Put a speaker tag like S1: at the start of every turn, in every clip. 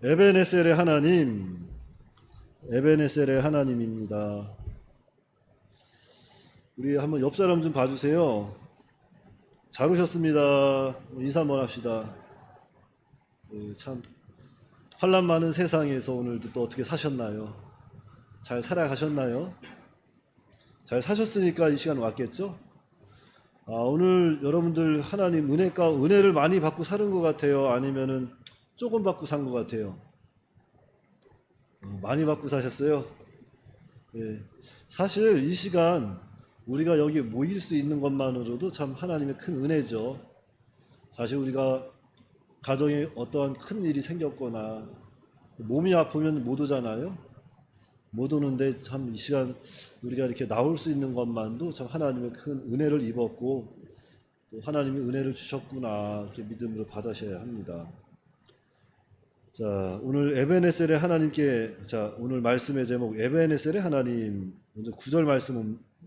S1: 에베네셀의 하나님, 에베네셀의 하나님입니다. 우리 한번 옆 사람 좀 봐주세요. 잘 오셨습니다. 인사 한번 합시다. 참 환란 많은 세상에서 오늘도 또 어떻게 사셨나요? 잘 살아가셨나요? 잘 사셨으니까 이 시간 왔겠죠? 오늘 여러분들 하나님 은혜를 많이 받고 사는 것 같아요? 아니면은 조금 받고 산 것 같아요? 많이 받고 사셨어요? 예. 사실 이 시간 우리가 여기 모일 수 있는 것만으로도 참 하나님의 큰 은혜죠. 사실 우리가 가정에 어떠한 큰 일이 생겼거나 몸이 아프면 못 오잖아요. 못 오는데 참 이 시간 우리가 이렇게 나올 수 있는 것만도 참 하나님의 큰 은혜를 입었고 또 하나님이 은혜를 주셨구나 이렇게 믿음으로 받으셔야 합니다. 자, 오늘 에베네셀의 하나님께, 오늘 말씀의 제목 에베네셀의 하나님, 먼저 9절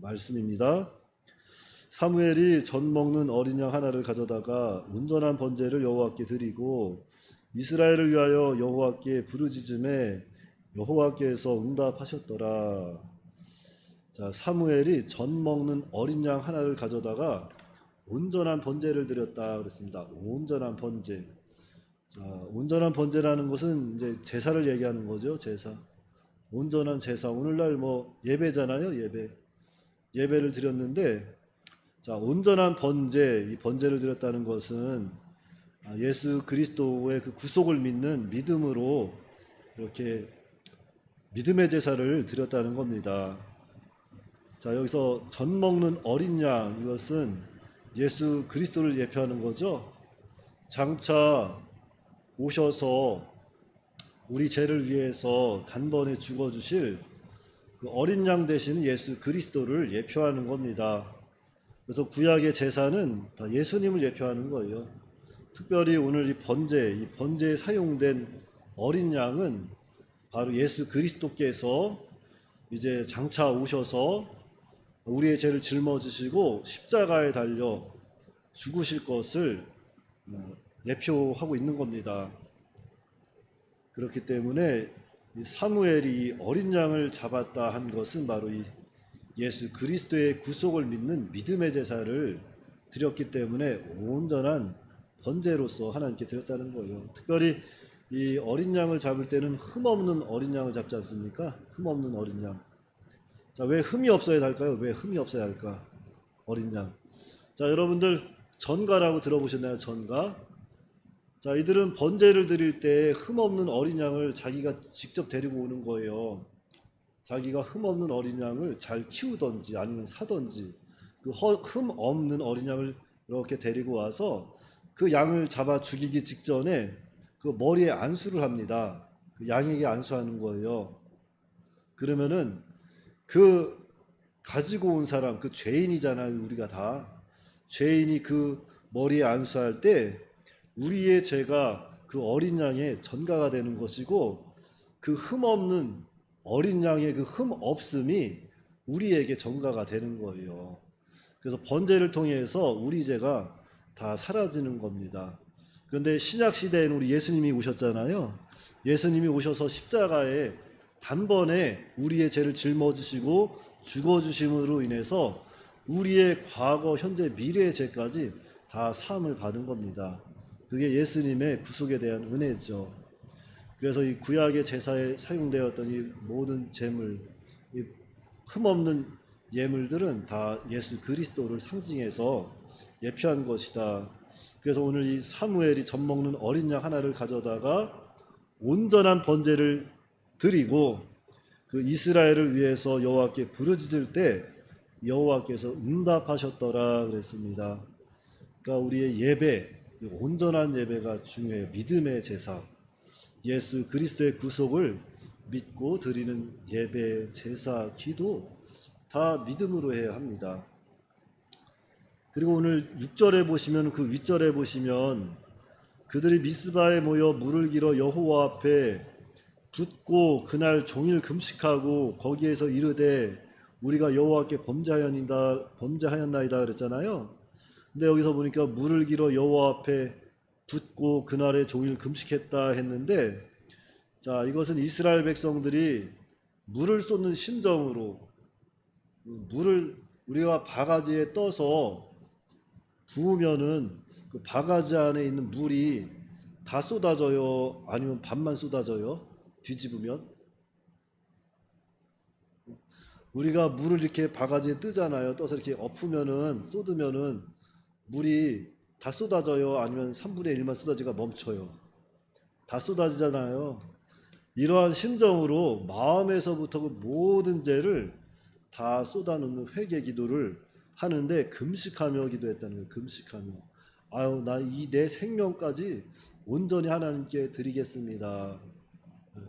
S1: 말씀입니다. 사무엘이 젖 먹는 어린 양 하나를 가져다가 온전한 번제를 여호와께 드리고 이스라엘을 위하여 여호와께 부르짖음에 여호와께서 응답하셨더라. 자, 사무엘이 젖 먹는 어린 양 하나를 가져다가 온전한 번제를 드렸다 그랬습니다. 온전한 번제. 자, 온전한 번제라는 것은 이제 제사를 얘기하는 거죠. 제사. 온전한 제사. 오늘날 예배잖아요. 예배를 드렸는데, 자, 온전한 번제, 이 번제를 드렸다는 것은 예수 그리스도의 그 구속을 믿는 믿음으로 이렇게 믿음의 제사를 드렸다는 겁니다. 자, 여기서 젖 먹는 어린 양, 이것은 예수 그리스도를 예표하는 거죠. 장차 오셔서 우리 죄를 위해서 단번에 죽어주실 그 어린 양 되신 예수 그리스도를 예표하는 겁니다. 그래서 구약의 제사는 다 예수님을 예표하는 거예요. 특별히 오늘 이 번제에 사용된 어린 양은 바로 예수 그리스도께서 이제 장차 오셔서 우리의 죄를 짊어지시고 십자가에 달려 죽으실 것을 예표하고 있는 겁니다. 그렇기 때문에 이 사무엘이 어린 양을 잡았다 한 것은 바로 이 예수 그리스도의 구속을 믿는 믿음의 제사를 드렸기 때문에 온전한 번제로서 하나님께 드렸다는 거예요. 특별히 이 어린 양을 잡을 때는 흠 없는 어린 양을 잡지 않습니까? 흠 없는 어린 양. 자, 왜 흠이 없어야 할까요? 왜 흠이 없어야 할까? 어린 양. 자, 여러분들 전가라고 들어보셨나요? 전가. 자, 이들은 번제를 드릴 때 흠 없는 어린 양을 자기가 직접 데리고 오는 거예요. 자기가 흠 없는 어린 양을 잘 키우던지 아니면 사던지 그 흠 없는 어린 양을 이렇게 데리고 와서 그 양을 잡아 죽이기 직전에 그 머리에 안수를 합니다. 그 양에게 안수하는 거예요. 그러면은 그 가지고 온 사람, 그 죄인이잖아요. 우리가 다 죄인이 그 머리에 안수할 때 우리의 죄가 그 어린 양의 전가가 되는 것이고 그 흠 없는 어린 양의 그 흠 없음이 우리에게 전가가 되는 거예요. 그래서 번제를 통해서 우리 죄가 다 사라지는 겁니다. 그런데 신약 시대에는 우리 예수님이 오셨잖아요. 예수님이 오셔서 십자가에 단번에 우리의 죄를 짊어지시고 죽어주심으로 인해서 우리의 과거, 현재, 미래의 죄까지 다 사함을 받은 겁니다. 그게 예수님의 구속에 대한 은혜죠. 그래서 이 구약의 제사에 사용되었던 이 모든 제물, 이 흠없는 예물들은 다 예수 그리스도를 상징해서 예표한 것이다. 그래서 오늘 이 사무엘이 젖 먹는 어린 양 하나를 가져다가 온전한 번제를 드리고 그 이스라엘을 위해서 여호와께 부르짖을 때 여호와께서 응답하셨더라 그랬습니다. 그러니까 우리의 예배, 온전한 예배가 중요해요. 믿음의 제사, 예수 그리스도의 구속을 믿고 드리는 예배, 제사, 기도 다 믿음으로 해야 합니다. 그리고 오늘 6절에 보시면 그 윗절에 보시면 그들이 미스바에 모여 물을 길어 여호와 앞에 붓고 그날 종일 금식하고 거기에서 이르되 우리가 여호와께 범죄하였나이다 그랬잖아요. 근데 여기서 보니까 물을 길어 여호와 앞에 붓고 그날에 종일 금식했다 했는데 자, 이것은 이스라엘 백성들이 물을 쏟는 심정으로, 물을 우리가 바가지에 떠서 부으면은 그 바가지 안에 있는 물이 다 쏟아져요? 아니면 반만 쏟아져요? 뒤집으면? 우리가 물을 이렇게 바가지에 뜨잖아요. 떠서 이렇게 엎으면은, 쏟으면은 물이 다 쏟아져요? 아니면 3분의 1만 쏟아지가 멈춰요? 다 쏟아지잖아요. 이러한 심정으로 마음에서부터 그 모든 죄를 다 쏟아놓는 회개 기도를 하는데 금식하며 기도했다는 거예요. 금식하며. 아유, 나 이 내 생명까지 온전히 하나님께 드리겠습니다.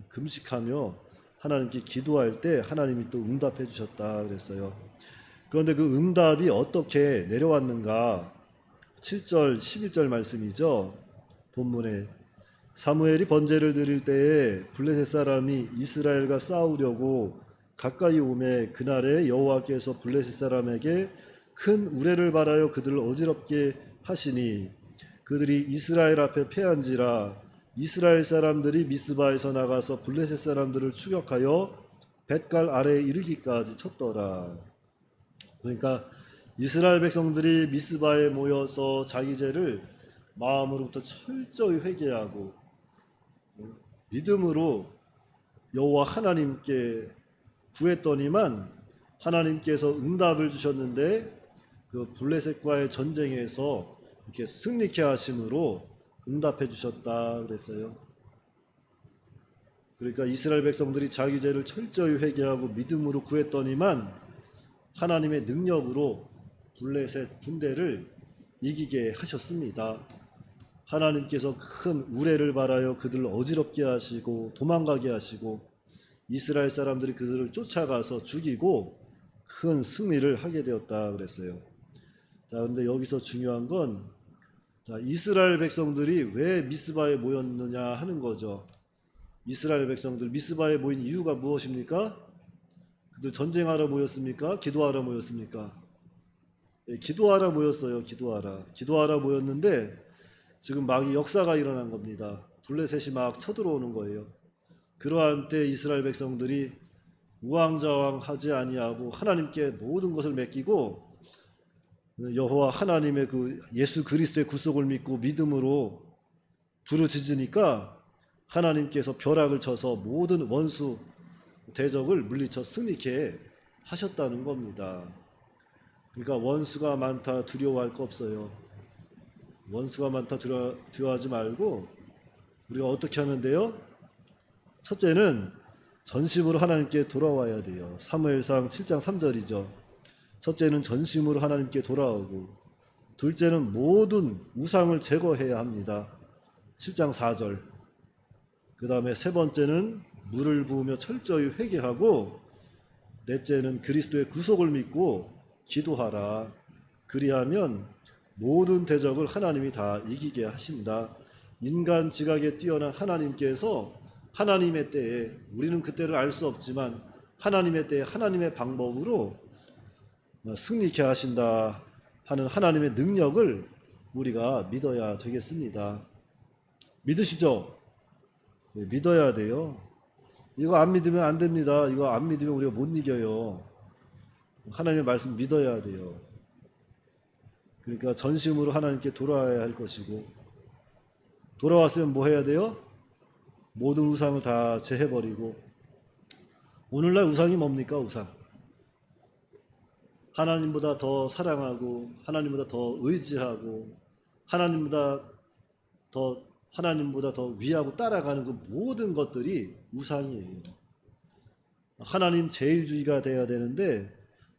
S1: 금식하며 하나님께 기도할 때 하나님이 또 응답해 주셨다 그랬어요. 그런데 그 응답이 어떻게 내려왔는가? 7절, 11절 말씀이죠. 본문에 사무엘이 번제를 드릴 때에 블레셋 사람이 이스라엘과 싸우려고 가까이 오매 그날에 여호와께서 블레셋 사람에게 큰 우레를 발하여 그들을 어지럽게 하시니 그들이 이스라엘 앞에 패한지라. 이스라엘 사람들이 미스바에서 나가서 블레셋 사람들을 추격하여 벳갈 아래에 이르기까지 쳤더라. 그러니까 이스라엘 백성들이 미스바에 모여서 자기 죄를 마음으로부터 철저히 회개하고 믿음으로 여호와 하나님께 구했더니만 하나님께서 응답을 주셨는데 그 블레셋과의 전쟁에서 이렇게 승리케 하심으로 응답해 주셨다 그랬어요. 그러니까 이스라엘 백성들이 자기 죄를 철저히 회개하고 믿음으로 구했더니만 하나님의 능력으로 블레셋 군대를 이기게 하셨습니다. 하나님께서 큰 우레를 발하여 그들을 어지럽게 하시고 도망가게 하시고 이스라엘 사람들이 그들을 쫓아가서 죽이고 큰 승리를 하게 되었다 그랬어요. 자, 그런데 여기서 중요한 건 자, 이스라엘 백성들이 왜 미스바에 모였느냐 하는 거죠. 이스라엘 백성들 미스바에 모인 이유가 무엇입니까? 그들 전쟁하러 모였습니까? 기도하러 모였습니까? 예, 기도하러 모였어요. 기도하러 모였는데 지금 막 역사가 일어난 겁니다. 블레셋이 막 쳐들어오는 거예요. 그러한 때 이스라엘 백성들이 우왕좌왕하지 아니하고 하나님께 모든 것을 맡기고 여호와 하나님의 그 예수 그리스도의 구속을 믿고 믿음으로 부르짖으니까 하나님께서 벼락을 쳐서 모든 원수 대적을 물리쳐 승리케 하셨다는 겁니다. 그러니까 원수가 많다 두려워할 거 없어요. 원수가 많다 두려워하지 말고 우리가 어떻게 하면 돼요? 첫째는 전심으로 하나님께 돌아와야 돼요. 사무엘상 7장 3절이죠. 첫째는 전심으로 하나님께 돌아오고 둘째는 모든 우상을 제거해야 합니다. 7장 4절. 그 다음에 세 번째는 물을 부으며 철저히 회개하고 넷째는 그리스도의 구속을 믿고 기도하라. 그리하면 모든 대적을 하나님이 다 이기게 하신다. 인간 지각에 뛰어난 하나님께서 하나님의 때에 우리는 그때를 알 수 없지만 하나님의 때에 하나님의 방법으로 승리케 하신다 하는 하나님의 능력을 우리가 믿어야 되겠습니다. 믿으시죠? 네, 믿어야 돼요. 이거 안 믿으면 안 됩니다. 이거 안 믿으면 우리가 못 이겨요. 하나님의 말씀 믿어야 돼요. 그러니까 전심으로 하나님께 돌아와야 할 것이고 돌아왔으면 뭐 해야 돼요? 모든 우상을 다 제해버리고 오늘날 우상이 뭡니까? 우상. 하나님보다 더 사랑하고 하나님보다 더 의지하고 하나님보다 더 위하고 따라가는 그 모든 것들이 우상이에요. 하나님 제일주의가 돼야 되는데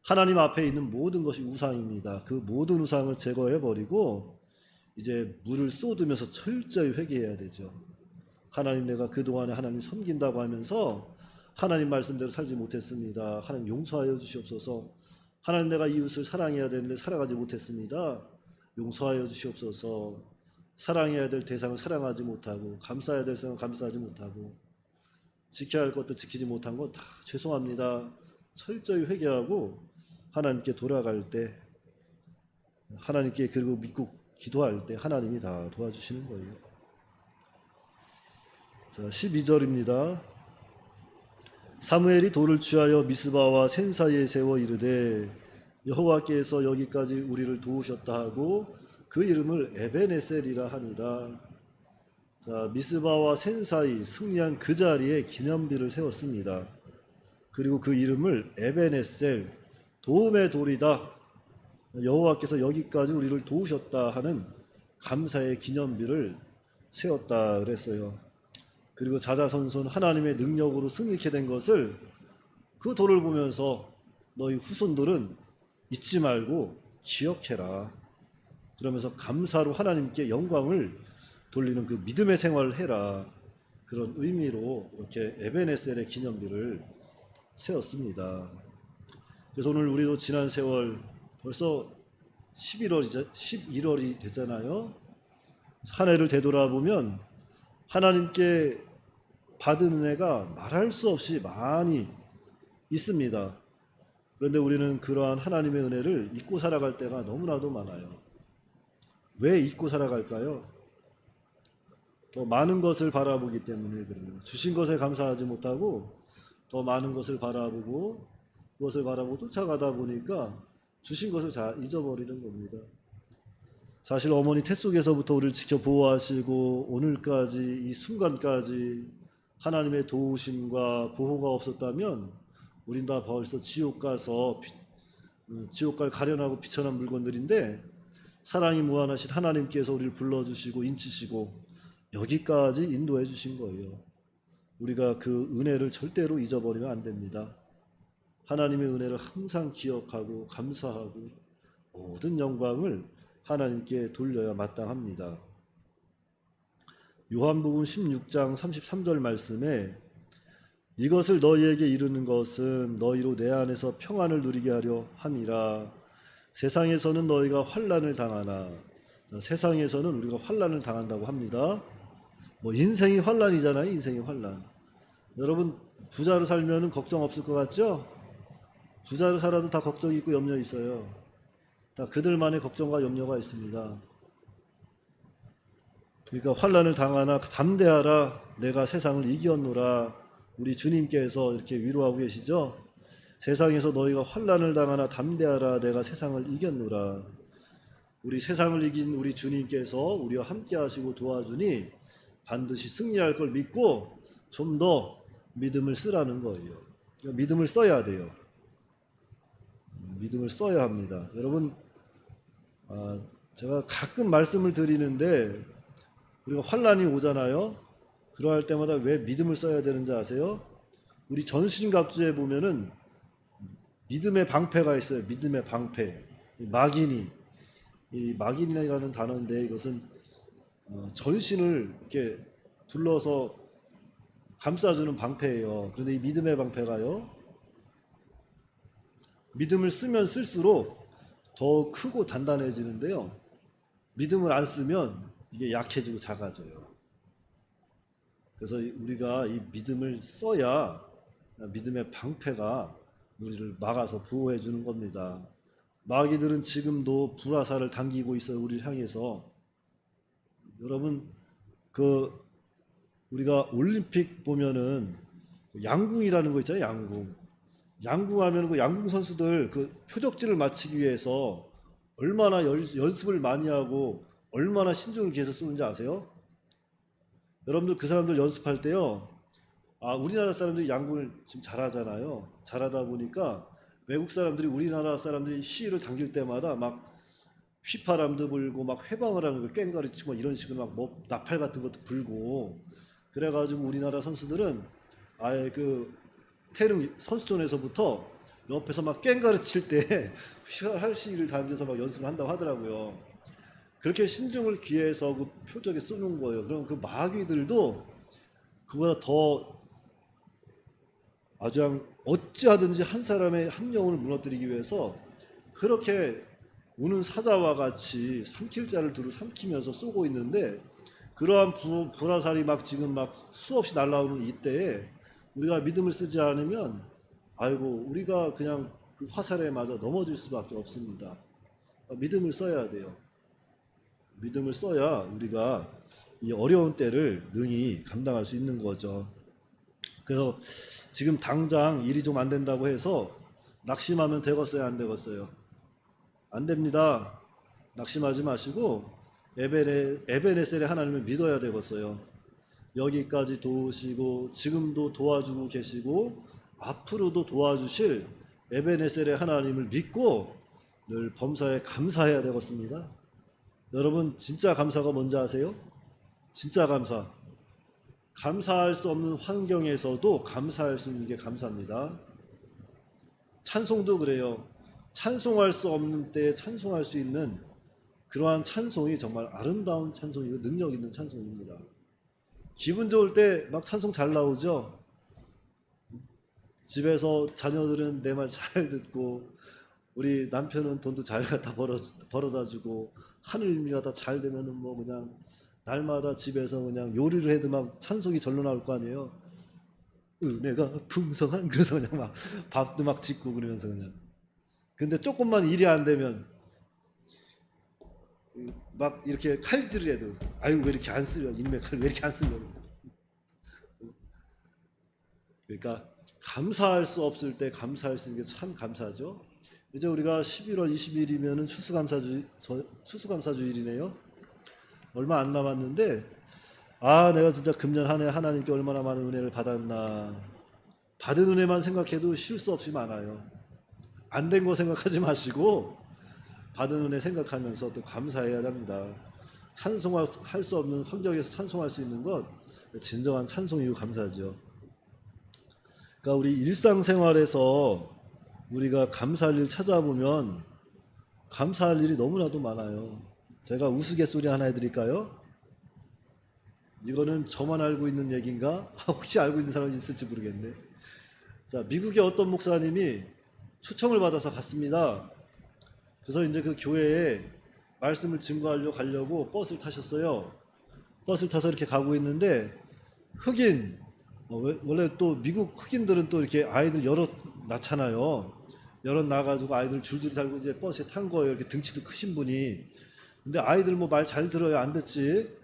S1: 하나님 앞에 있는 모든 것이 우상입니다. 그 모든 우상을 제거해버리고 이제 물을 쏟으면서 철저히 회개해야 되죠. 하나님 내가 그동안에 하나님 섬긴다고 하면서 하나님 말씀대로 살지 못했습니다. 하나님 용서하여 주시옵소서. 하나님 내가 이웃을 사랑해야 되는데 살아가지 못했습니다. 용서하여 주시옵소서. 사랑해야 될 대상을 사랑하지 못하고 감사해야 될 사람을 감사하지 못하고 지켜야 할 것도 지키지 못한 거 다 죄송합니다. 철저히 회개하고 하나님께 돌아갈 때 하나님께 그리고 믿고 기도할 때 하나님이 다 도와주시는 거예요. 자, 12절입니다. 사무엘이 돌을 취하여 미스바와 센 사이에 세워 이르되 여호와께서 여기까지 우리를 도우셨다 하고 그 이름을 에벤에셀이라 하니라. 자, 미스바와 센 사이 승리한 그 자리에 기념비를 세웠습니다. 그리고 그 이름을 에벤에셀, 도움의 돌이다. 여호와께서 여기까지 우리를 도우셨다 하는 감사의 기념비를 세웠다 그랬어요. 그리고 자자손손 하나님의 능력으로 승리케 된 것을 그 돌을 보면서 너희 후손들은 잊지 말고 기억해라. 그러면서 감사로 하나님께 영광을 돌리는 그 믿음의 생활을 해라. 그런 의미로 이렇게 에벤에셀의 기념비를 세웠습니다. 그래서 오늘 우리도 지난 세월 벌써 11월이 됐잖아요. 한 해를 되돌아보면 하나님께 받은 은혜가 말할 수 없이 많이 있습니다. 그런데 우리는 그러한 하나님의 은혜를 잊고 살아갈 때가 너무나도 많아요. 왜 잊고 살아갈까요? 더 많은 것을 바라보기 때문에 그래요. 주신 것에 감사하지 못하고 더 많은 것을 바라보고 그것을 바라보고 쫓아가다 보니까 주신 것을 다 잊어버리는 겁니다. 사실 어머니 태 속에서부터 우리를 지켜 보호하시고 오늘까지 이 순간까지 하나님의 도우심과 보호가 없었다면 우린 다 벌써 지옥 가서 지옥갈 가련하고 비천한 물건들인데 사랑이 무한하신 하나님께서 우리를 불러주시고 인치시고 여기까지 인도해 주신 거예요. 우리가 그 은혜를 절대로 잊어버리면 안 됩니다. 하나님의 은혜를 항상 기억하고 감사하고 모든 영광을 하나님께 돌려야 마땅합니다. 요한복음 16장 33절 말씀에 이것을 너희에게 이르는 것은 너희로 내 안에서 평안을 누리게 하려 함이라. 세상에서는 너희가 환난을 당하나. 자, 세상에서는 우리가 환난을 당한다고 합니다. 인생이 환난이잖아요. 인생이 환난. 여러분 부자로 살면은 걱정 없을 것 같죠? 부자로 살아도 다 걱정이 있고 염려 있어요. 다 그들만의 걱정과 염려가 있습니다. 그러니까 환난을 당하나 담대하라. 내가 세상을 이겼노라. 우리 주님께서 이렇게 위로하고 계시죠. 세상에서 너희가 환난을 당하나 담대하라. 내가 세상을 이겼노라. 우리 세상을 이긴 우리 주님께서 우리와 함께 하시고 도와주니 반드시 승리할 걸 믿고 좀 더 믿음을 쓰라는 거예요. 그러니까 믿음을 써야 돼요. 믿음을 써야 합니다. 여러분, 제가 가끔 말씀을 드리는데 우리가 환난이 오잖아요. 그러할 때마다 왜 믿음을 써야 되는지 아세요? 우리 전신갑주에 보면은 믿음의 방패가 있어요. 믿음의 방패. 이 막인이라는 단어인데 이것은 전신을 이렇게 둘러서 감싸주는 방패예요. 그런데 이 믿음의 방패가요, 믿음을 쓰면 쓸수록 더 크고 단단해지는데요. 믿음을 안 쓰면 이게 약해지고 작아져요. 그래서 우리가 이 믿음을 써야 믿음의 방패가 우리를 막아서 보호해 주는 겁니다. 마귀들은 지금도 불화살을 당기고 있어요. 우리를 향해서. 여러분 우리가 올림픽 보면은 양궁이라는 거 있잖아요. 양궁하면 그 양궁 선수들 그 표적지를 맞추기 위해서 얼마나 연습을 많이 하고 얼마나 신중을 기해서 쏘는지 아세요? 여러분들 그 사람들 연습할 때요. 우리나라 사람들이 양궁을 지금 잘하잖아요. 잘하다 보니까 외국 사람들이 우리나라 사람들이 시위를 당길 때마다 막 휘파람도 불고 막 회방을 하는 거 꽹과리 치고 이런 식으로 막 나팔 같은 것도 불고 그래가지고 우리나라 선수들은 아예 그 태릉 선수촌에서부터 옆에서 막 꽹과리 칠 때 할 시위를 다니면서 막 연습을 한다고 하더라고요. 그렇게 신중을 기해서 그 표적에 쏘는 거예요. 그럼 그 마귀들도 그보다 더 아주 그냥 어찌하든지 한 사람의 한 영혼을 무너뜨리기 위해서 그렇게 우는 사자와 같이 삼킬 자를 두루 삼키면서 쏘고 있는데 그러한 불화살이 막 지금 막 수없이 날아오는 이때에 우리가 믿음을 쓰지 않으면 우리가 그냥 그 화살에 맞아 넘어질 수밖에 없습니다. 믿음을 써야 돼요. 믿음을 써야 우리가 이 어려운 때를 능히 감당할 수 있는 거죠. 그래서 지금 당장 일이 좀 안 된다고 해서 낙심하면 되겠어요, 안 되겠어요? 안 됩니다. 낙심하지 마시고 에베네셀의 하나님을 믿어야 되겠어요. 여기까지 도우시고 지금도 도와주고 계시고 앞으로도 도와주실 에베네셀의 하나님을 믿고 늘 범사에 감사해야 되겠습니다. 여러분 진짜 감사가 뭔지 아세요? 진짜 감사. 감사할 수 없는 환경에서도 감사할 수 있는 게 감사입니다. 찬송도 그래요. 찬송할 수 없는 때에 찬송할 수 있는 그러한 찬송이 정말 아름다운 찬송이고 능력 있는 찬송입니다. 기분 좋을 때 막 찬송 잘 나오죠. 집에서 자녀들은 내 말 잘 듣고 우리 남편은 돈도 잘 갖다 벌어다 주고 하늘미가 다 잘 되면은 뭐 그냥 날마다 집에서 그냥 요리를 해도 막 찬송이 절로 나올 거 아니에요. 은혜가 풍성한, 그래서 그냥 막 밥도 막 짓고 그러면서 그냥. 근데 조금만 일이 안 되면 막 이렇게 칼질을 해도 아유 왜 이렇게 안 쓰려, 이놈의 칼 왜 이렇게 안 쓰려. 그러니까 감사할 수 없을 때 감사할 수 있는 게 참 감사죠. 이제 우리가 11월 20일이면은 추수감사주일이네요. 얼마 안 남았는데 내가 진짜 금년 한 해 하나님께 얼마나 많은 은혜를 받았나. 받은 은혜만 생각해도 쉴 수 없이 많아요. 안 된 거 생각하지 마시고 받은 은혜 생각하면서 또 감사해야 합니다. 찬송할 수 없는 환경에서 찬송할 수 있는 것 진정한 찬송이고 감사죠. 그러니까 우리 일상생활에서 우리가 감사할 일 찾아보면 감사할 일이 너무나도 많아요. 제가 우스갯소리 하나 해드릴까요? 이거는 저만 알고 있는 얘기인가? 혹시 알고 있는 사람이 있을지 모르겠네. 자, 미국의 어떤 목사님이 초청을 받아서 갔습니다. 그래서 이제 그 교회에 말씀을 증거하려고 가려고 버스를 타셨어요. 버스를 타서 이렇게 가고 있는데 흑인, 원래 또 미국 흑인들은 또 이렇게 아이들 여럿 낳잖아요. 여럿 낳아가지고 아이들 줄줄이 달고 이제 버스에 탄 거예요. 이렇게 등치도 크신 분이. 근데 아이들 뭐 말 잘 들어요? 안 듣지?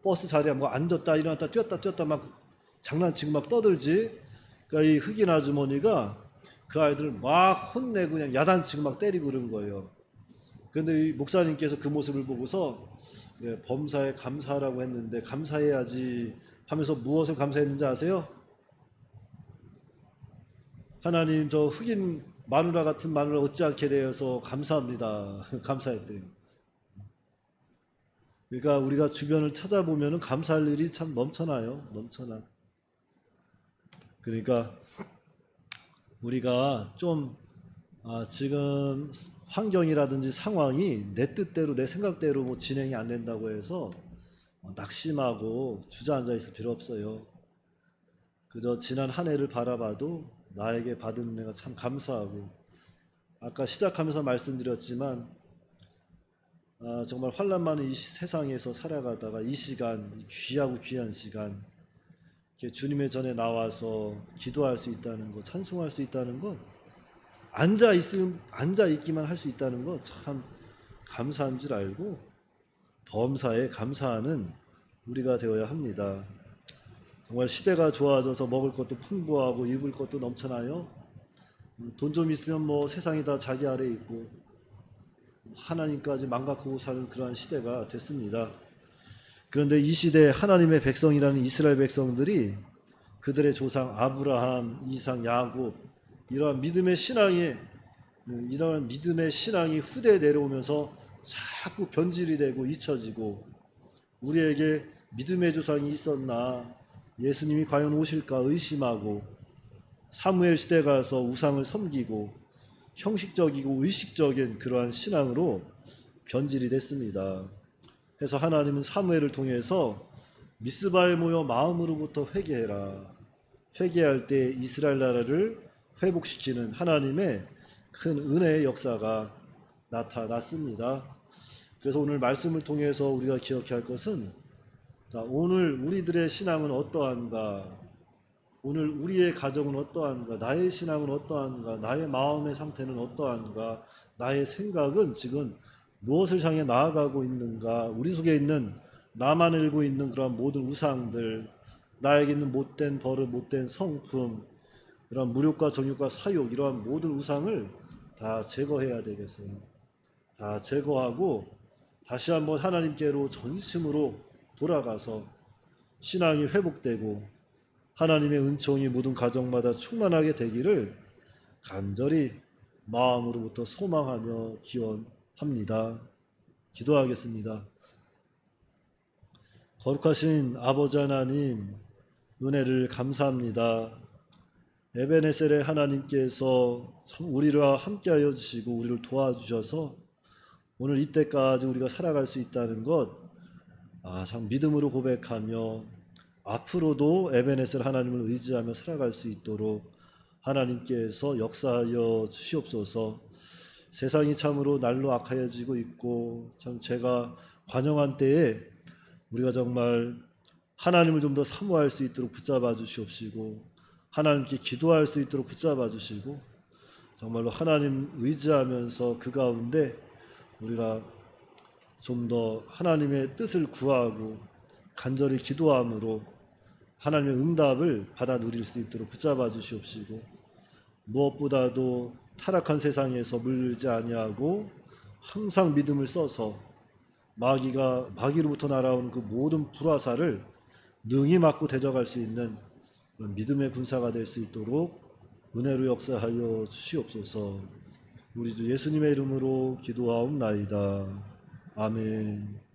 S1: 버스 자리에 뭐 앉았다 일어났다 뛰었다 막 장난치고 막 떠들지. 그러니까 이 흑인 아주머니가 그 아이들을 막 혼내고 그냥 야단치고 막 때리고 그런 거예요. 그런데 이 목사님께서 그 모습을 보고서 범사에 감사하라고 했는데 감사해야지 하면서 무엇을 감사했는지 아세요? 하나님 저 흑인 마누라 같은 마누라 얻지 않게 되어서 감사합니다. 감사했대요. 그러니까 우리가 주변을 찾아보면 감사할 일이 참 넘쳐나요. 넘쳐나. 그러니까 우리가 좀 지금 환경이라든지 상황이 내 뜻대로 내 생각대로 뭐 진행이 안 된다고 해서 낙심하고 주저앉아 있을 필요 없어요. 그저 지난 한 해를 바라봐도 나에게 받은 은혜가 참 감사하고, 아까 시작하면서 말씀드렸지만 정말 환난 많은 이 세상에서 살아가다가 이 시간, 이 귀하고 귀한 시간 이렇게 주님의 전에 나와서 기도할 수 있다는 것, 찬송할 수 있다는 것, 앉아 있기만 할 수 있다는 것 참 감사한 줄 알고 범사에 감사하는 우리가 되어야 합니다. 정말 시대가 좋아져서 먹을 것도 풍부하고 입을 것도 넘쳐나요. 돈 좀 있으면 뭐 세상이 다 자기 아래에 있고 하나님까지 망각하고 사는 그러한 시대가 됐습니다. 그런데 이 시대에 하나님의 백성이라는 이스라엘 백성들이 그들의 조상 아브라함, 이삭, 야곱 이러한 믿음의 신앙이 후대에 내려오면서 자꾸 변질이 되고 잊혀지고, 우리에게 믿음의 조상이 있었나, 예수님이 과연 오실까 의심하고, 사무엘 시대 가서 우상을 섬기고 형식적이고 의식적인 그러한 신앙으로 변질이 됐습니다. 그래서 하나님은 사무엘을 통해서 미스바에 모여 마음으로부터 회개해라, 회개할 때 이스라엘 나라를 회복시키는 하나님의 큰 은혜의 역사가 나타났습니다. 그래서 오늘 말씀을 통해서 우리가 기억해야 할 것은, 오늘 우리들의 신앙은 어떠한가, 오늘 우리의 가정은 어떠한가, 나의 신앙은 어떠한가, 나의 마음의 상태는 어떠한가, 나의 생각은 지금 무엇을 향해 나아가고 있는가, 우리 속에 있는 나만 알고 있는 그런 모든 우상들, 나에게 있는 못된 버릇, 못된 성품, 이런 무욕과 정욕과 사욕, 이러한 모든 우상을 다 제거해야 되겠어요. 다 제거하고 다시 한번 하나님께로 전심으로 돌아가서 신앙이 회복되고 하나님의 은총이 모든 가정마다 충만하게 되기를 간절히 마음으로부터 소망하며 기원합니다. 기도하겠습니다. 거룩하신 아버지 하나님, 은혜를 감사합니다. 에베네셀의 하나님께서 참 우리와 함께하여 주시고 우리를 도와주셔서 오늘 이때까지 우리가 살아갈 수 있다는 것, 참 믿음으로 고백하며 앞으로도 에베네셀 하나님을 의지하며 살아갈 수 있도록 하나님께서 역사하여 주시옵소서. 세상이 참으로 날로 악하여지고 있고 참 제가 관영한 때에 우리가 정말 하나님을 좀 더 사모할 수 있도록 붙잡아 주시옵시고 하나님께 기도할 수 있도록 붙잡아 주시고 정말로 하나님 의지하면서 그 가운데 우리가 좀 더 하나님의 뜻을 구하고 간절히 기도함으로 하나님의 응답을 받아 누릴 수 있도록 붙잡아 주시옵시고 무엇보다도 타락한 세상에서 물들지 아니하고 항상 믿음을 써서 마귀로부터 날아오는 그 모든 불화살을 능히 맞고 대적할 수 있는 그런 믿음의 군사가 될 수 있도록 은혜로 역사하여 주시옵소서. 우리 주 예수님의 이름으로 기도하옵나이다. 아멘.